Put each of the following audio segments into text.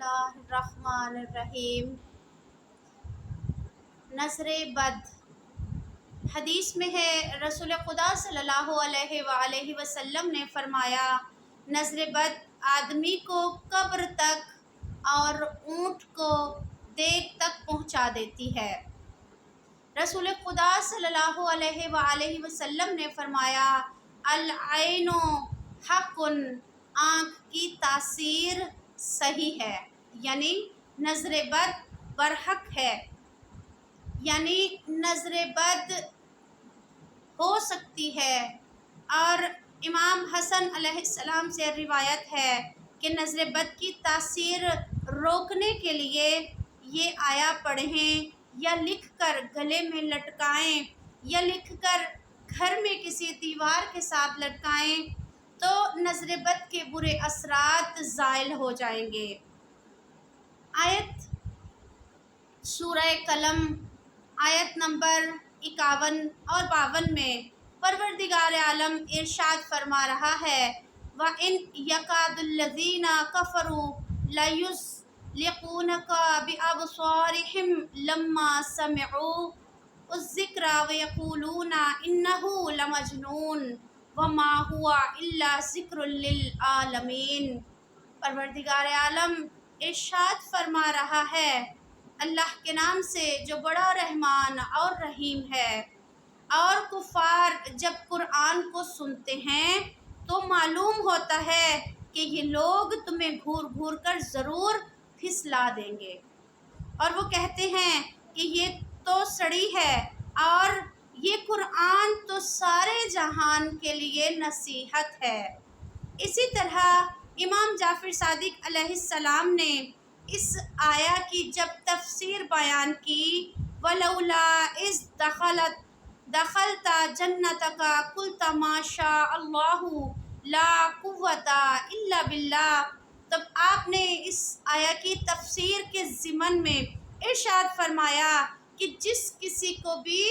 اللہ الرحمن الرحیم۔ نظر بد، حدیث میں ہے رسول خدا صلی اللہ علیہ وآلہ وسلم نے فرمایا، نظر بد آدمی کو قبر تک اور اونٹ کو دیگ تک پہنچا دیتی ہے۔ رسول خدا صلی اللہ علیہ وآلہ وسلم نے فرمایا، العین حق، آنکھ کی تاثیر صحیح ہے، یعنی نظر بد برحق ہے، یعنی نظر بد ہو سکتی ہے۔ اور امام حسن علیہ السلام سے روایت ہے کہ نظر بد کی تاثیر روکنے کے لیے یہ آیا پڑھیں یا لکھ کر گلے میں لٹکائیں یا لکھ کر گھر میں کسی دیوار کے ساتھ لٹکائیں تو نظر بد کے برے اثرات زائل ہو جائیں گے۔ آیت سورہ قلم آیت نمبر 51 اور 52 میں پروردگار عالم ارشاد فرما رہا ہے، وَإِنْ يَكَادُ الَّذِينَ كَفَرُوا لَيُزْلِقُونَكَ بِأَبْصَارِهِمْ لَمَّا سَمِعُوا الذِّكْرَ وَيَقُولُونَ إِنَّهُ لَمَجْنُونٌ وَمَا هُوَ إِلَّا ذِكْرٌ لِّلْعَالَمِينَ۔ پروردگار عالم ارشاد فرما رہا ہے، اللہ کے نام سے جو بڑا رحمان اور رحیم ہے، اور کفار جب قرآن کو سنتے ہیں تو معلوم ہوتا ہے کہ یہ لوگ تمہیں گھور گھور کر ضرور پھسلا دیں گے، اور وہ کہتے ہیں کہ یہ تو سڑی ہے، اور یہ قرآن تو سارے جہان کے لیے نصیحت ہے۔ اسی طرح امام جعفر صادق علیہ السلام نے اس آیہ کی جب تفسیر بیان کی، وَلَوْلَا إِذْ دَخَلْتَ جَنَّتَكَ قُلْتَ مَا شَاءَ اللَّهُ لَا قُوَّةَ إِلَّا بِاللَّهِ، تب آپ نے اس آیہ کی تفسیر کے ضمن میں ارشاد فرمایا کہ جس کسی کو بھی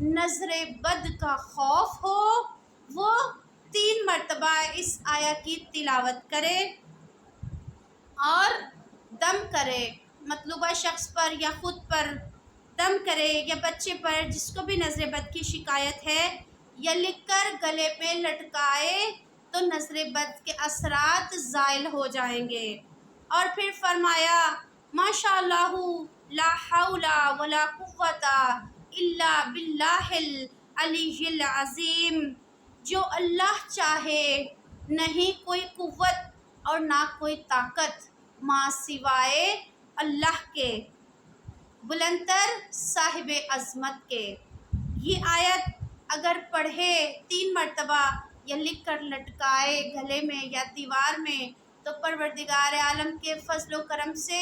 نظر بد کا خوف ہو وہ 3 مرتبہ اس آیہ کی تلاوت کرے اور دم کرے، مطلوبہ شخص پر یا خود پر دم کرے یا بچے پر جس کو بھی نظر بد کی شکایت ہے، یا لکھ کر گلے پہ لٹکائے تو نظر بد کے اثرات زائل ہو جائیں گے۔ اور پھر فرمایا، ماشاء اللہ لا حول ولا قوۃ الا باللہ العلی العظیم، جو اللہ چاہے نہیں کوئی قوت اور نہ کوئی طاقت ماں سوائے اللہ کے بلندتر صاحب عظمت کے۔ یہ آیت اگر پڑھے 3 مرتبہ یا لکھ کر لٹکائے گلے میں یا دیوار میں تو پروردگار عالم کے فضل و کرم سے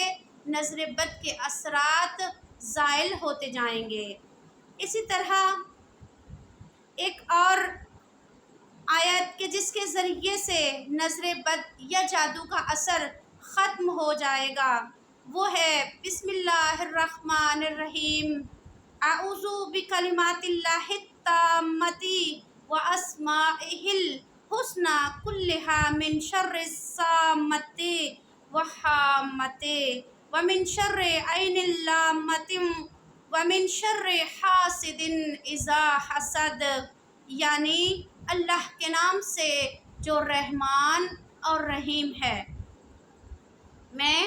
نظر بد کے اثرات زائل ہوتے جائیں گے۔ اسی طرح ایک اور آیت کہ جس کے ذریعے سے نظر بد یا جادو کا اثر ختم ہو جائے گا، وہ ہے بسم اللہ الرحمن الرحیم، اعوذ بکلمات اللہ التامۃ واسمائہ الحسنی کلہا من شر الصامۃ والحامۃ ومن شر عین لامۃ ومن شر حاسد اذا حسد، یعنی اللہ کے نام سے جو رحمان اور رحیم ہے، میں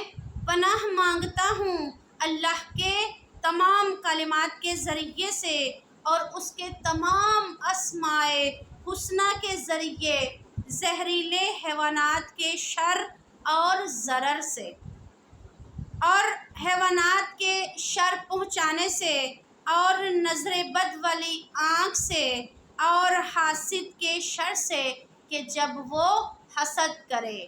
پناہ مانگتا ہوں اللہ کے تمام کلمات کے ذریعے سے اور اس کے تمام اسماء حسنی کے ذریعے زہریلے حیوانات کے شر اور ضرر سے، اور حیوانات کے شر پہنچانے سے، اور نظر بد والی آنکھ سے، اور حاسد کے شر سے کہ جب وہ حسد کرے۔